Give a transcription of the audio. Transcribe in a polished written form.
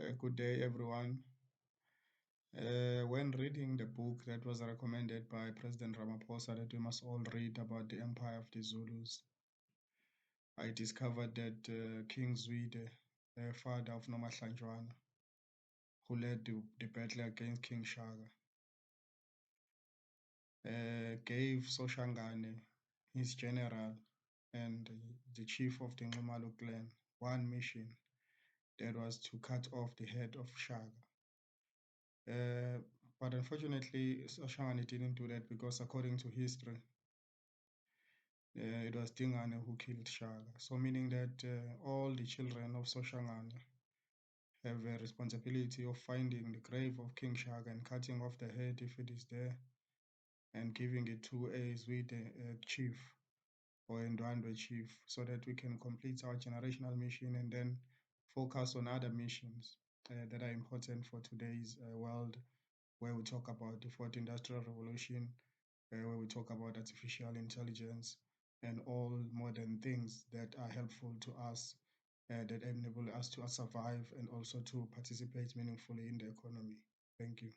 Good day, everyone. When reading the book that was recommended by President Ramaphosa that we must all read about the Empire of the Zulus, I discovered that King Zwide, the father of Nomahlanjwana, who led the battle against King Shaka, gave Soshangane, his general and the chief of the Nxumalo clan, one mission, that was to cut off the head of Shaka. Uh, but unfortunately, Soshangane didn't do that because, according to history, it was Dingane who killed Shaka. So, meaning that all the children of Soshangane have a responsibility of finding the grave of King Shaka and cutting off the head if it is there and giving it to a Zwide chief or a Ndwandwe chief so that we can complete our generational mission and then focus on other missions that are important for today's world, where we talk about the fourth industrial revolution, where we talk about artificial intelligence and all modern things that are helpful to us, that enable us to survive and also to participate meaningfully in the economy. Thank you.